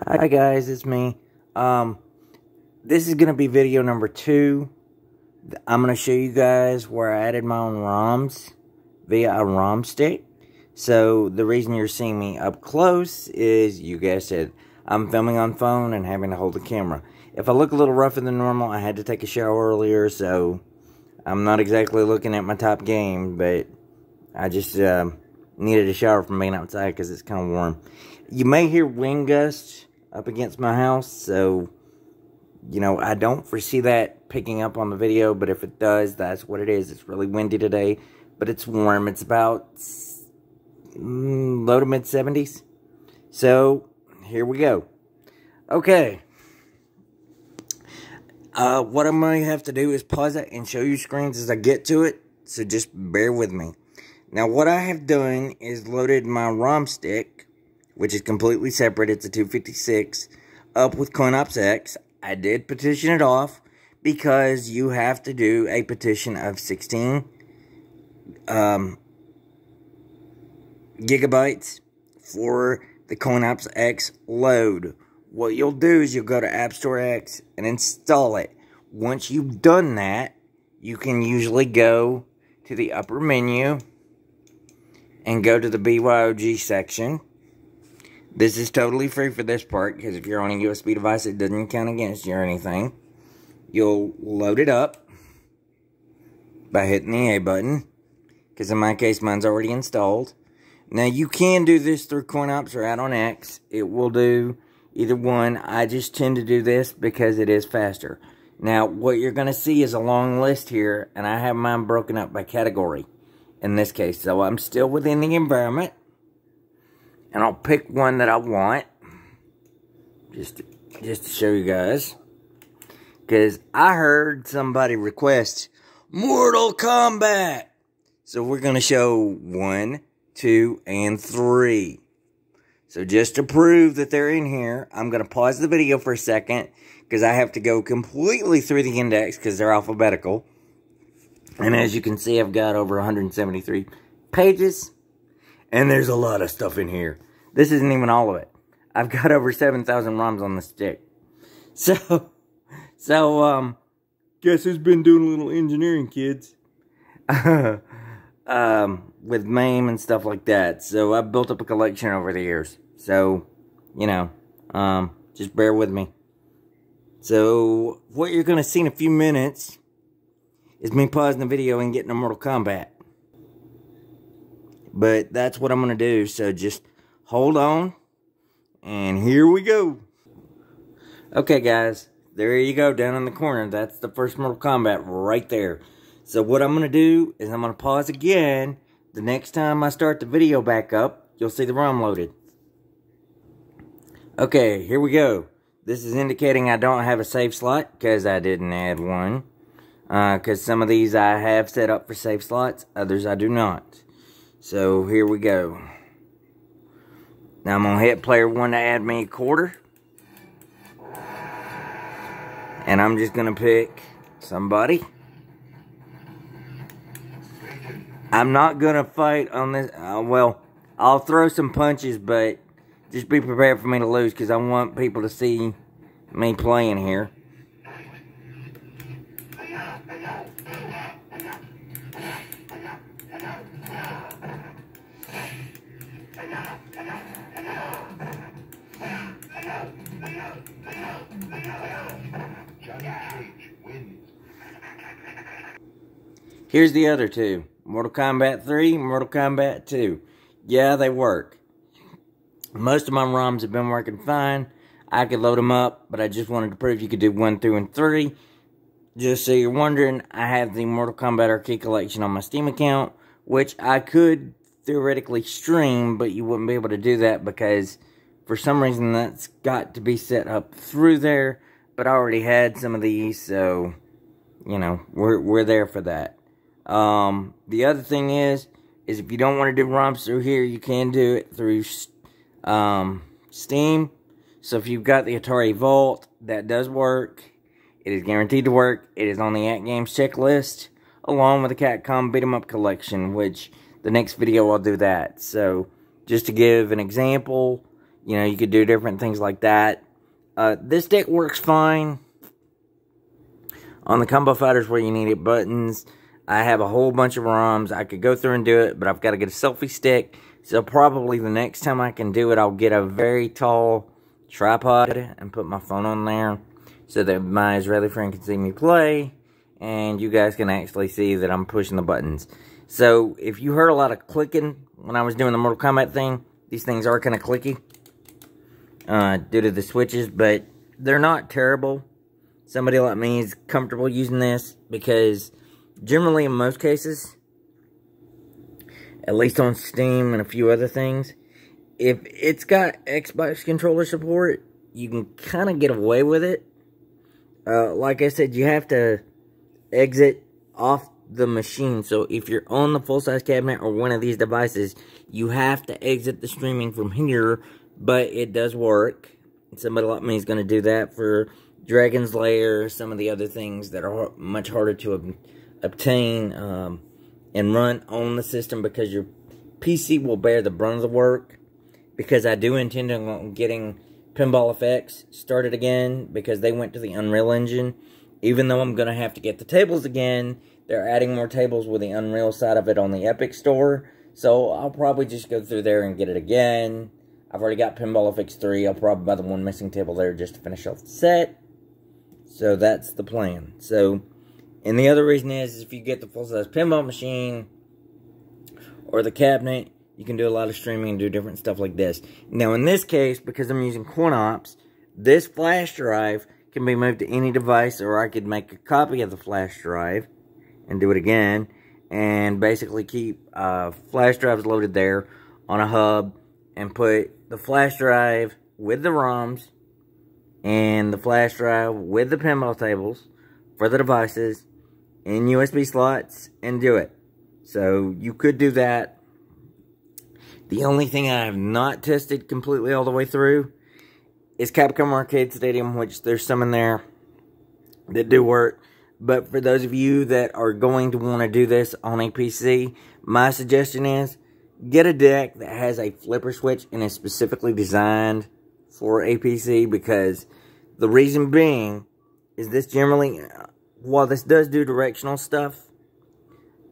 Hi guys, it's me. This is going to be video number 2. I'm going to show you guys where I added my own ROMs via a ROM stick. So, the reason you're seeing me up close is, you guessed it, I'm filming on phone and having to hold the camera. If I look a little rougher than normal, I had to take a shower earlier, so I'm not exactly looking at my top game, but I just needed a shower from being outside because it's kind of warm. You may hear wind gusts up against my house, so, you know, I don't foresee that picking up on the video, but if it does, that's what it is. It's really windy today, but it's warm. It's about low to mid 70s. So, here we go. Okay. What I'm going to have to do is pause it and show you screens as I get to it, so just bear with me. Now, what I have done is loaded my ROM stick, which is completely separate. It's a 256, up with CoinOPSX. I did petition it off because you have to do a petition of 16 gigabytes for the CoinOPSX load. What you'll do is you'll go to App Store X and install it. Once you've done that, you can usually go to the upper menu and go to the BYOG section. This is totally free for this part, because if you're on a USB device, it doesn't count against you or anything. You'll load it up by hitting the A button, because in my case, mine's already installed. Now, you can do this through CoinOps or Add-on X. It will do either one. I just tend to do this because it is faster. Now, what you're going to see is a long list here, and I have mine broken up by category in this case. So, I'm still within the environment. And I'll pick one that I want, just to show you guys. Because I heard somebody request Mortal Kombat. So we're going to show 1, 2, and 3. So just to prove that they're in here, I'm going to pause the video for a second. Because I have to go completely through the index because they're alphabetical. And as you can see, I've got over 173 pages. And there's a lot of stuff in here. This isn't even all of it. I've got over 7,000 ROMs on the stick. So, guess who's been doing a little engineering, kids? With MAME and stuff like that. So, I've built up a collection over the years. So, you know, just bear with me. So, what you're going to see in a few minutes is me pausing the video and getting a Mortal Kombat. But that's what I'm going to do, so just hold on, and here we go. Okay, guys, there you go, down in the corner. That's the first Mortal Kombat right there. So what I'm going to do is I'm going to pause again. The next time I start the video back up, you'll see the ROM loaded. Okay, here we go. This is indicating I don't have a save slot, because I didn't add one. Because some of these I have set up for save slots, others I do not. So, here we go. Now, I'm going to hit player 1 to add me a quarter. And I'm just going to pick somebody. I'm not going to fight on this. Well, I'll throw some punches, but just be prepared for me to lose, because I want people to see me playing here. Here's the other two. Mortal Kombat 3, Mortal Kombat 2. Yeah, they work. Most of my ROMs have been working fine. I could load them up, but I just wanted to prove you could do 1, 2, and 3. Just so you're wondering, I have the Mortal Kombat Arcade Collection on my Steam account, which I could theoretically stream, but you wouldn't be able to do that because for some reason that's got to be set up through there. But I already had some of these, so, you know, we're there for that. The other thing is if you don't want to do ROMs through here, you can do it through Steam. So if you've got the Atari Vault, that does work. It is guaranteed to work. It is on the AtGames checklist, along with the Capcom Beat 'em Up collection, which the next video I'll do that. So, just to give an example, You know, you could do different things like that. This deck works fine on the combo fighters where you needed buttons. I have a whole bunch of ROMs. I could go through and do it, but I've got to get a selfie stick. So probably the next time I can do it, I'll get a very tall tripod and put my phone on there so that my Israeli friend can see me play, and you guys can actually see that I'm pushing the buttons. So if you heard a lot of clicking when I was doing the Mortal Kombat thing, these things are kind of clicky due to the switches, but they're not terrible. Somebody like me is comfortable using this because generally in most cases, at least on Steam and a few other things, if it's got Xbox controller support, you can kind of get away with it. Like I said, you have to exit off the machine. So if you're on the full-size cabinet or one of these devices, you have to exit the streaming from here, but it does work. Somebody like me is going to do that for Dragon's Lair, some of the other things that are much harder to obtain and run on the system, because your PC will bear the brunt of the work. Because I do intend on getting PinballFX started again, because they went to the Unreal Engine. Even though I'm going to have to get the tables again, they're adding more tables with the Unreal side of it on the Epic Store. So I'll probably just go through there and get it again. I've already got PinballFX 3. I'll probably buy the one missing table there just to finish off the set. So that's the plan. So, and the other reason is if you get the full-size pinball machine or the cabinet, you can do a lot of streaming and do different stuff like this. Now, in this case, because I'm using CoinOps, this flash drive can be moved to any device, or I could make a copy of the flash drive and do it again, and basically keep flash drives loaded there on a hub, and put the flash drive with the ROMs and the flash drive with the pinball tables for the devices in USB slots and do it. So you could do that. The only thing I have not tested completely all the way through is Capcom Arcade Stadium, which there's some in there that do work. But for those of you that are going to want to do this on a PC, my suggestion is get a deck that has a flipper switch and is specifically designed for a PC, because the reason being is this generally, while this does do directional stuff,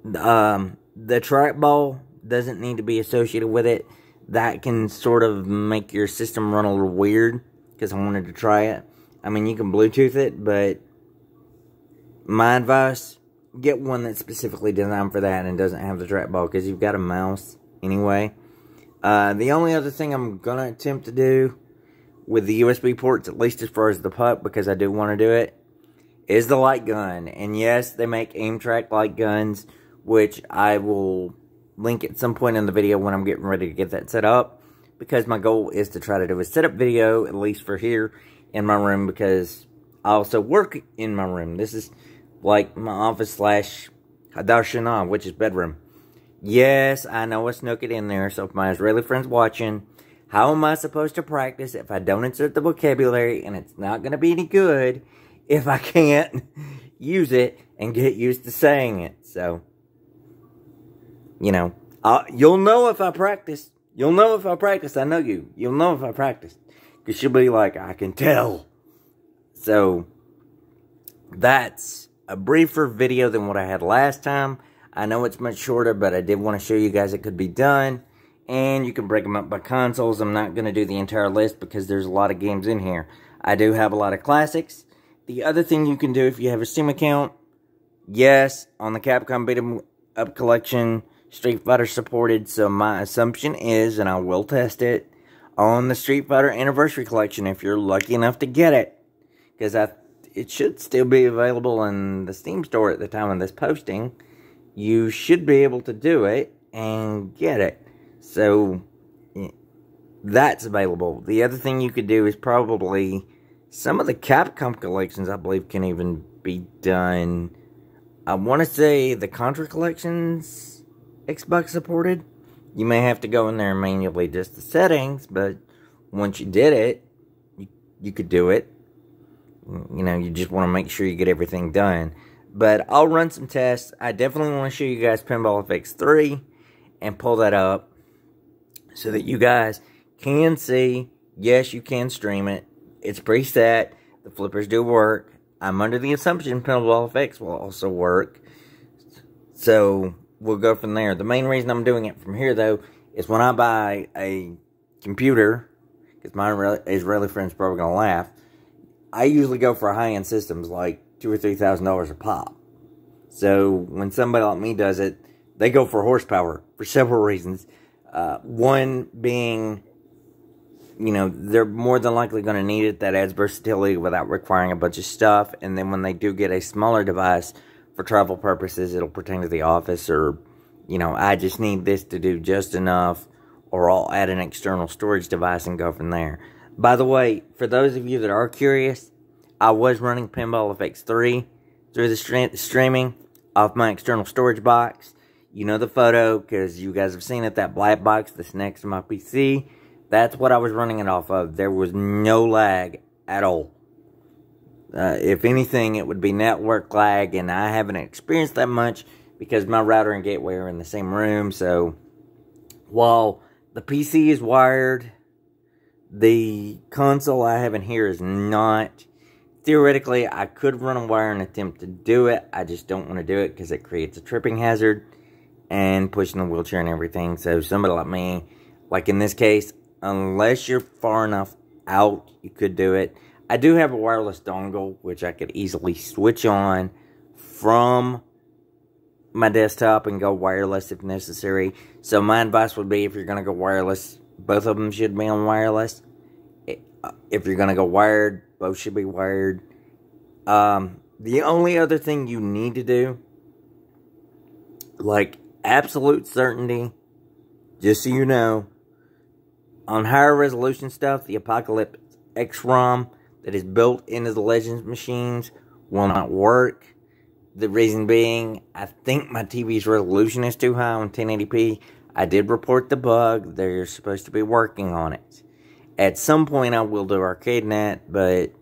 the trackball doesn't need to be associated with it. That can sort of make your system run a little weird, because I wanted to try it. I mean, you can Bluetooth it, but my advice, get one that's specifically designed for that and doesn't have the trackball, because you've got a mouse anyway. The only other thing I'm going to attempt to do with the USB ports, at least as far as the puck, because I do want to do it, is the light gun. And yes, they make aim track light guns, which I will link at some point in the video when I'm getting ready to get that set up, because my goal is to try to do a setup video, at least for here in my room, because I also work in my room. This is like my office slash Hadar Shana, which is bedroom. Yes, I know I snuck it in there, so if my Israeli friends watching, how am I supposed to practice if I don't insert the vocabulary, and it's not going to be any good if I can't use it and get used to saying it? So, you know, you'll know if I practice. You'll know if I practice. I know you. You'll know if I practice. Because you'll be like, I can tell. So, that's a briefer video than what I had last time. I know it's much shorter, but I did want to show you guys it could be done. And you can break them up by consoles. I'm not going to do the entire list because there's a lot of games in here. I do have a lot of classics. The other thing you can do if you have a Steam account, yes, on the Capcom Beat 'em Up Collection, Street Fighter supported. So my assumption is, and I will test it, on the Street Fighter Anniversary Collection, if you're lucky enough to get it. Because it should still be available in the Steam store at the time of this posting. You should be able to do it and get it. So, that's available. The other thing you could do is probably some of the Capcom collections, I believe, can even be done. I want to say the Contra collections, Xbox supported. You may have to go in there and manually adjust the settings, but once you did it, you could do it. You know, you just want to make sure you get everything done. But I'll run some tests. I definitely want to show you guys PinballFX 3 and pull that up so that you guys can see yes, you can stream it. It's preset. The flippers do work. I'm under the assumption CoinOPSX will also work. So, we'll go from there. The main reason I'm doing it from here, though, is when I buy a computer, because my Israeli friend's probably going to laugh, I usually go for high-end systems like $2,000 or $3,000 a pop. So, when somebody like me does it, they go for horsepower for several reasons. One being, you know, they're more than likely going to need it. That adds versatility without requiring a bunch of stuff. And then when they do get a smaller device for travel purposes, it'll pertain to the office, or, you know, I just need this to do just enough, or I'll add an external storage device and go from there. By the way, for those of you that are curious, I was running CoinOPSX 3 through the streaming off my external storage box. You know the photo, because you guys have seen it, that black box that's next to my PC. That's what I was running it off of. There was no lag at all. If anything, it would be network lag, and I haven't experienced that much because my router and gateway are in the same room. So, while the PC is wired, the console I have in here is not. Theoretically, I could run a wire and attempt to do it. I just don't want to do it because it creates a tripping hazard and pushing the wheelchair and everything. So somebody like me, like in this case, unless you're far enough out, you could do it. I do have a wireless dongle, which I could easily switch on from my desktop and go wireless if necessary. So my advice would be, if you're going to go wireless, both of them should be on wireless. If you're going to go wired, both should be wired. The only other thing you need to do, like absolute certainty, just so you know, on higher resolution stuff, the AtGames ROM that is built into the Legends machines will not work. The reason being, I think my TV's resolution is too high on 1080p. I did report the bug. They're supposed to be working on it. At some point, I will do ArcadeNet, but,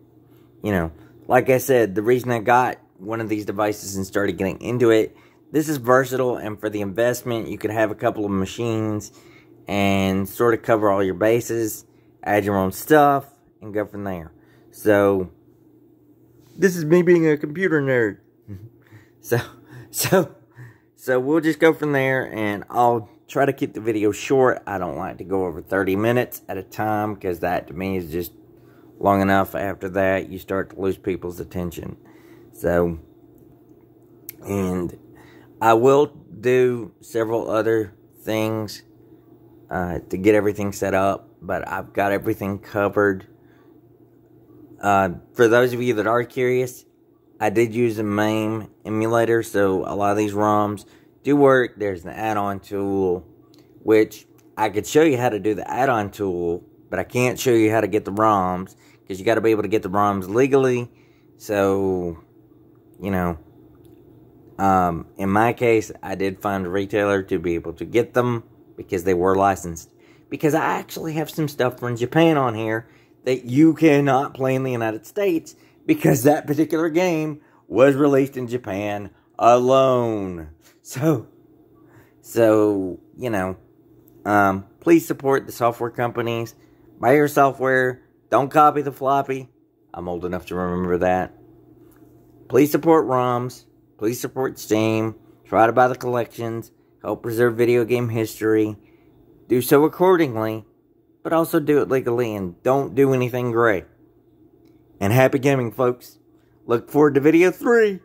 you know, like I said, the reason I got one of these devices and started getting into it, this is versatile, and for the investment, you could have a couple of machines and sort of cover all your bases, add your own stuff, and go from there. So, this is me being a computer nerd. So we'll just go from there, and I'll try to keep the video short. I don't like to go over 30 minutes at a time, because that to me is just long enough. After that, you start to lose people's attention. So, and I will do several other things to get everything set up, but I've got everything covered. For those of you that are curious, I did use a MAME emulator, so a lot of these ROMs do work. There's an add-on tool, which I could show you how to do the add-on tool, but I can't show you how to get the ROMs, because you got to be able to get the ROMs legally. So, you know, in my case, I did find a retailer to be able to get them, because they were licensed. Because I actually have some stuff from Japan on here that you cannot play in the United States, because that particular game was released in Japan alone. So, you know, please support the software companies. Buy your software. Don't copy the floppy. I'm old enough to remember that. Please support ROMs. Please support Steam. Try to buy the collections. Help preserve video game history. Do so accordingly, but also do it legally, and don't do anything gray. And happy gaming, folks. Look forward to video 3.